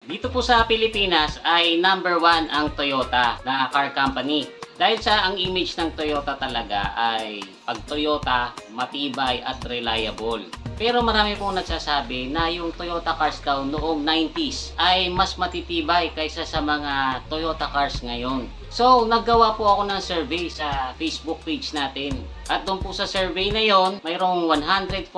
Dito po sa Pilipinas ay number 1 ang Toyota na car company. Dahil sa ang image ng Toyota talaga ay pag Toyota, matibay at reliable. Pero marami pong nagsasabi na yung Toyota cars daw noong 90s ay mas matitibay kaysa sa mga Toyota cars ngayon. So, naggawa po ako ng survey sa Facebook page natin. At doon po sa survey na yon, mayroong 147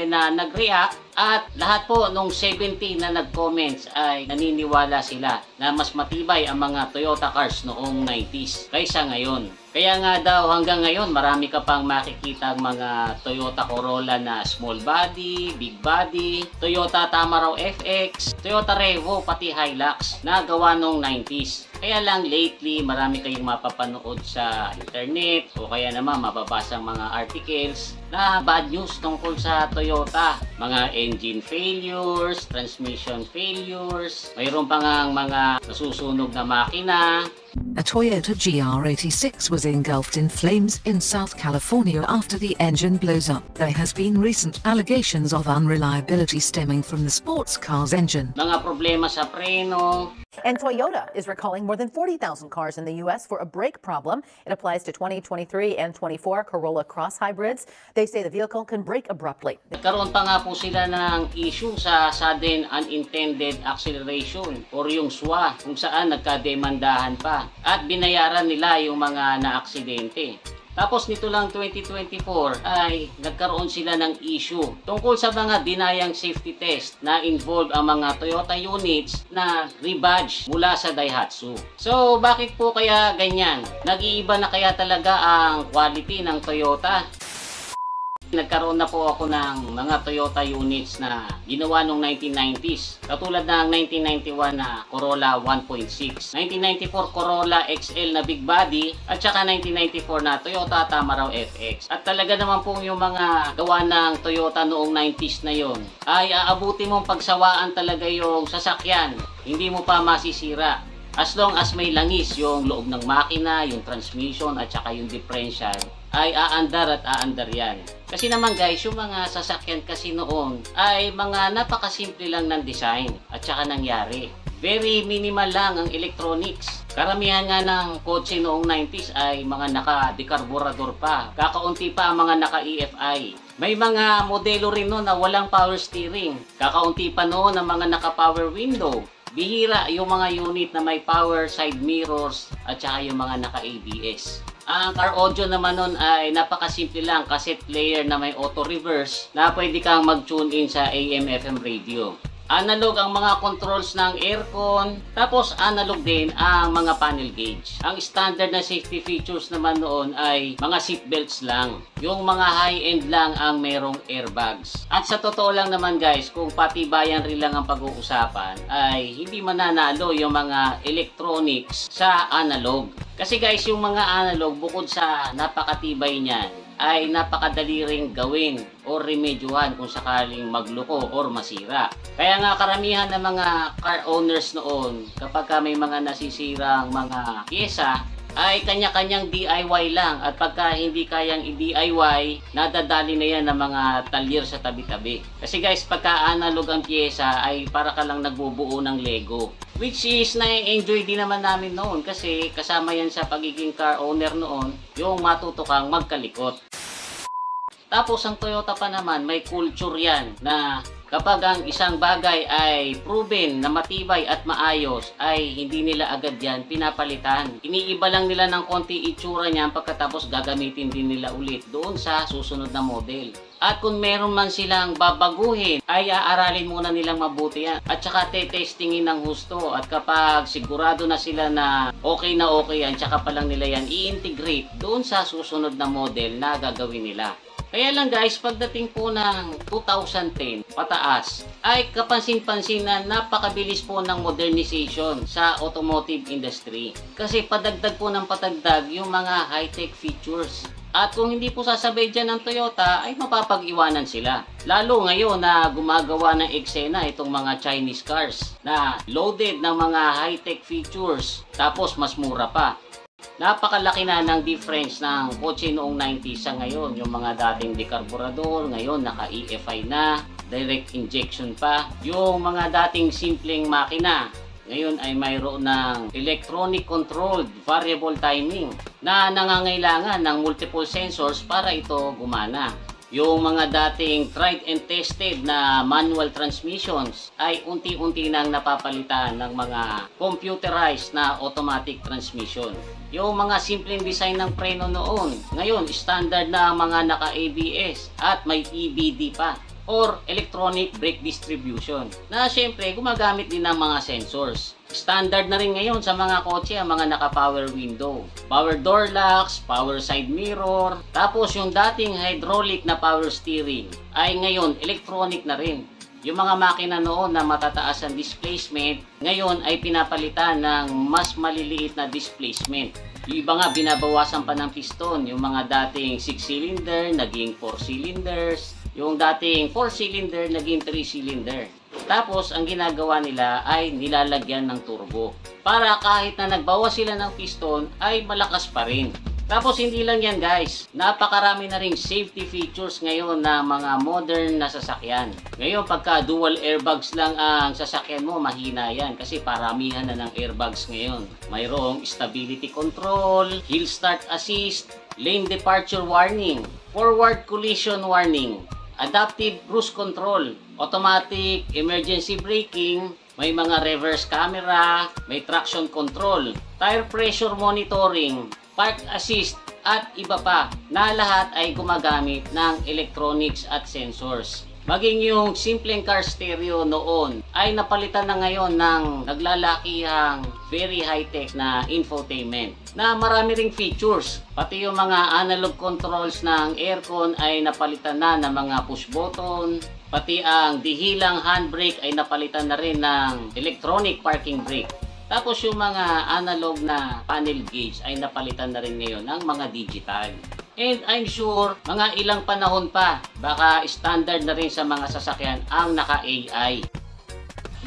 na nag-react at lahat po nung 70 na nag-comments ay naniniwala sila na mas matibay ang mga Toyota cars noong 90s kaysa ngayon. Kaya nga daw hanggang ngayon marami ka pang makikita mga Toyota Corolla na small body, big body, Toyota Tamaraw FX, Toyota Revo, pati Hilux na gawa noong 90s. Kaya lang lately marami kayong mapapanood sa internet o kaya naman mababasang mga articles na bad news tungkol sa Toyota. Mga engine failures, transmission failures, mayroon pa ngang mga nasusunog na makina. A Toyota GR86 was engulfed in flames in South California after the engine blows up. There has been recent allegations of unreliability stemming from the sports car's engine. Mga problema sa preno. And Toyota is recalling more than 40,000 cars in the U.S. for a brake problem. It applies to 2023 and 24 Corolla Cross hybrids. They say the vehicle can brake abruptly. Nagkaroon pa nga po sila ng issue sa sudden unintended acceleration or yung SUA kung saan nagkademandahan pa at binayaran nila yung mga naaksidente. Tapos nito lang 2024 ay nagkaroon sila ng issue tungkol sa mga dinayang safety test na involve ang mga Toyota units na rebadge mula sa Daihatsu. So bakit po kaya ganyan? Nag-iiba na kaya talaga ang quality ng Toyota? Nagkaroon na po ako ng mga Toyota units na ginawa noong 1990s. Katulad ng 1991 na Corolla 1.6, 1994 Corolla XL na big body, at saka 1994 na Toyota Tamaraw FX. At talaga naman po yung mga gawa ng Toyota noong 90s na yon ay aabuti mong pagsawaan talaga yung sasakyan. Hindi mo pa masisira. As long as may langis yung loob ng makina, yung transmission at saka yung differential, ay aandar at aandar yan. Kasi naman guys, yung mga sasakyan kasi noon ay mga napakasimple lang ng design at saka nangyari. Very minimal lang ang electronics. Karamihan nga ng kotse noong 90s ay mga naka-decarburador pa. Kakaunti pa ang mga naka-EFI. May mga modelo rin noon na walang power steering. Kakaunti pa noon ang mga naka-power window. Bihira yung mga unit na may power side mirrors at saka yung mga naka-ABS. Ang car audio naman nun ay napakasimple lang, cassette player na may auto reverse na pwede kang mag-tune in sa AM/FM radio. Analog ang mga controls ng aircon, tapos analog din ang mga panel gauge. Ang standard na safety features naman noon ay mga seatbelts lang. Yung mga high-end lang ang merong airbags. At sa totoo lang naman guys, kung patibayan rin lang ang pag-uusapan, ay hindi mananalo yung mga electronics sa analog. Kasi guys, yung mga analog bukod sa napakatibay niyan, ay napakadali ring gawin o remedyohan kung sakaling magloko or masira. Kaya nga karamihan ng mga car owners noon, kapag may mga nasisirang mga pyesa, ay kanya-kanyang DIY lang. At pagka hindi kayang i-DIY, nadadali na yan ng mga talyer sa tabi-tabi. Kasi guys, pagka analog ang pyesa, ay para ka lang nagbubuo ng Lego. Which is na-enjoy din naman namin noon kasi kasama yan sa pagiging car owner noon, yung matuto kang magkalikot. Tapos ang Toyota pa naman, may culture yan na kapag ang isang bagay ay proven na matibay at maayos, ay hindi nila agad yan pinapalitan. Iniiba lang nila ng konti itsura niyan pagkatapos gagamitin din nila ulit doon sa susunod na model. At kung meron man silang babaguhin, ay aaralin muna nilang mabuti yan. At saka testingin ng husto. At kapag sigurado na sila na okay yan, tsaka pa lang nila yan i-integrate doon sa susunod na model na gagawin nila. Kaya lang guys, pagdating po ng 2010 pataas, ay kapansin-pansin na napakabilis po ng modernization sa automotive industry. Kasi padagdag po ng padagdag yung mga high-tech features. At kung hindi po sasabay dyan ng Toyota, ay mapapag-iwanan sila. Lalo ngayon na gumagawa ng eksena itong mga Chinese cars na loaded ng mga high-tech features, tapos mas mura pa. Napakalaki na ng difference ng kotse noong 90s sa ngayon. Yung mga dating decarburador, ngayon naka-EFI na. direct injection pa. Yung mga dating simpleng makina, ngayon ay mayroon ng electronic controlled variable timing na nangangailangan ng multiple sensors para ito gumana. Yung mga dating tried and tested na manual transmissions ay unti-unti nang napapalitan ng mga computerized na automatic transmission. Yung mga simpleng design ng preno noon, ngayon standard na ang mga naka-ABS at may EBD pa or electronic brake distribution na syempre gumagamit din ng mga sensors. Standard na rin ngayon sa mga kotse ang mga naka-power window, power door locks, power side mirror, tapos yung dating hydraulic na power steering ay ngayon electronic na rin. Yung mga makina noon na matataas ang displacement, ngayon ay pinapalitan ng mas maliliit na displacement. Yung iba nga binabawasan pa ng piston, yung mga dating 6-cylinder naging 4 cylinders, yung dating 4-cylinder naging 3-cylinder. Tapos ang ginagawa nila ay nilalagyan ng turbo para kahit na nagbawas sila ng piston ay malakas pa rin. Tapos hindi lang yan guys, napakarami na ring safety features ngayon na mga modern na sasakyan. Ngayon pagka dual airbags lang ang sasakyan mo, mahina yan kasi paramihan na ng airbags ngayon. Mayroong stability control, hill start assist, lane departure warning, forward collision warning, adaptive cruise control, automatic emergency braking, may mga reverse camera, may traction control, tire pressure monitoring, park assist at iba pa na lahat ay gumagamit ng electronics at sensors. Maging yung simpleng car stereo noon ay napalitan na ngayon ng naglalakihang very high-tech na infotainment na marami ring features. Pati yung mga analog controls ng aircon ay napalitan na ng mga push button. Pati ang dihilang handbrake ay napalitan na rin ng electronic parking brake. Tapos yung mga analog na panel gauge ay napalitan na rin ngayon ng mga digital. And I'm sure mga ilang panahon pa, baka standard na rin sa mga sasakyan ang naka-AI.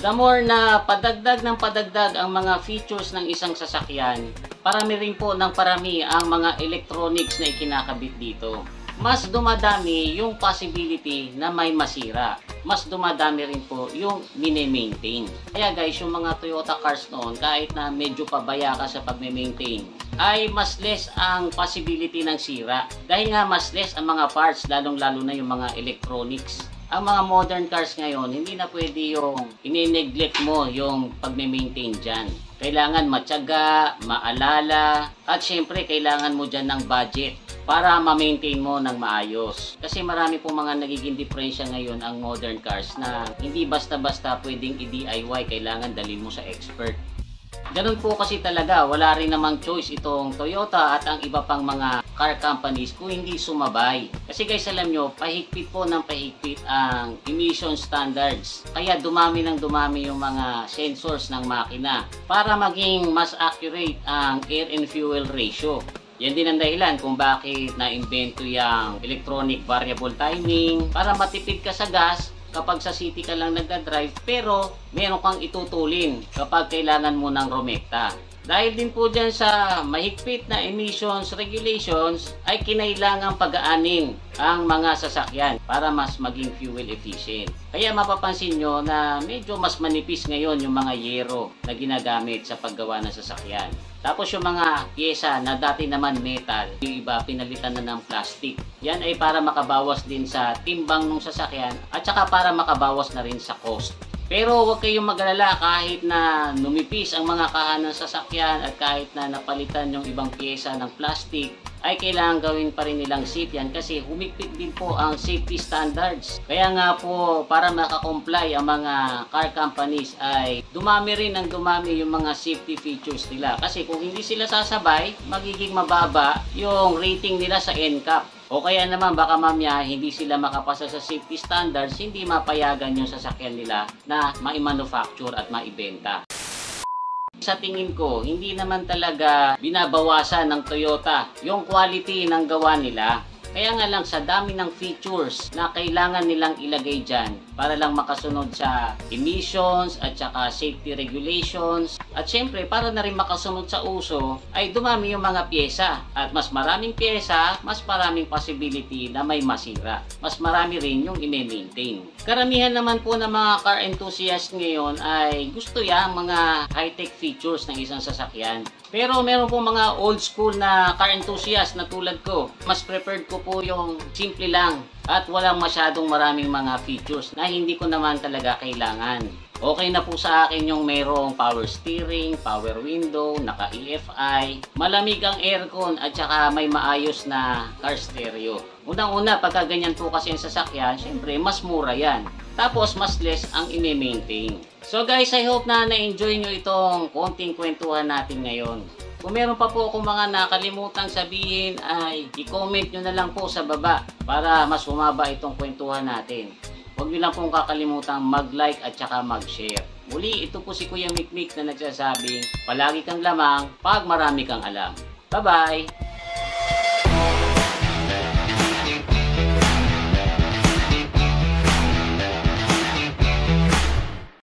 The more na padagdag ng padagdag ang mga features ng isang sasakyan, parami rin po ng parami ang mga electronics na ikinakabit dito. Mas dumadami yung possibility na may masira. Mas dumadami rin po yung mini-maintain. Kaya guys, yung mga Toyota cars noon, kahit na medyo pabaya ka sa pagme-maintain, ay mas less ang possibility ng sira. Dahil nga mas less ang mga parts, lalong-lalo na yung mga electronics. Ang mga modern cars ngayon, hindi na pwede yung ini-neglect mo yung pagme-maintain dyan. Kailangan matyaga, maalala, at syempre kailangan mo dyan ng budget para ma-maintain mo ng maayos. Kasi marami pong mga nagiging diferensya ngayon ang modern cars na hindi basta-basta pwedeng i-DIY, kailangan dalhin mo sa expert. Ganun po kasi talaga, wala rin namang choice itong Toyota at ang iba pang mga car companies kung hindi sumabay. Kasi guys, alam nyo, pahigpit po ng pahigpit ang emission standards. Kaya dumami ng dumami yung mga sensors ng makina para maging mas accurate ang air and fuel ratio. Yan din ang dahilan kung bakit na-invento yung electronic variable timing para matipid ka sa gas kapag sa city ka lang nagdadrive pero meron kang itutulin kapag kailangan mo ng rumekta. Dahil din po dyan sa mahigpit na emissions regulations ay kinailangang pag-aanin ang mga sasakyan para mas maging fuel efficient. Kaya mapapansin nyo na medyo mas manipis ngayon yung mga yero na ginagamit sa paggawa ng sasakyan. Tapos yung mga pyesa na dati naman metal, yung iba pinalitan na ng plastic. Yan ay para makabawas din sa timbang ng sasakyan at saka para makabawas na rin sa cost. Pero huwag kayong mag-alala kahit na numipis ang mga kahan ng sasakyan at kahit na napalitan yung ibang pyesa ng plastic, ay kailangan gawin pa rin nilang safe yan kasi humigpit din po ang safety standards. Kaya nga po para makakomply ang mga car companies ay dumami rin ng dumami yung mga safety features nila. Kasi kung hindi sila sasabay, magiging mababa yung rating nila sa NCAP. O kaya naman baka mamaya hindi sila makapasa sa safety standards, hindi mapayagan yung sasakyan nila na mai-manufacture at maibenta. Sa tingin ko, hindi naman talaga binabawasan ng Toyota yung quality ng gawa nila. Kaya nga lang sa dami ng features na kailangan nilang ilagay dyan, para lang makasunod sa emissions at saka safety regulations. At syempre, para na rin makasunod sa uso, ay dumami yung mga pyesa. At mas maraming pyesa, mas maraming possibility na may masira. Mas marami rin yung i-maintain. Karamihan naman po ng mga car enthusiasts ngayon ay gusto yung mga high-tech features ng isang sasakyan. Pero meron po mga old school na car enthusiasts na tulad ko. Mas preferred ko po yung simple lang at walang masyadong maraming mga features na hindi ko naman talaga kailangan. Okay na po sa akin yung mayroong power steering, power window, naka-EFI, malamig ang aircon at saka may maayos na car stereo. Unang-una, pagka ganyan po kasi yung sasakyan, syempre mas mura yan. Tapos mas less ang i-maintain. So guys, I hope na na-enjoy nyo itong konting kwentuhan natin ngayon. Kung meron pa po akong mga nakalimutang sabihin ay i-comment nyo na lang po sa baba para mas humaba itong kwentuhan natin. Huwag nyo lang pong kakalimutang mag-like at saka mag-share. Muli, ito po si Kuya Mikmik na nagsasabing palagi kang lamang pag marami kang alam. Bye-bye!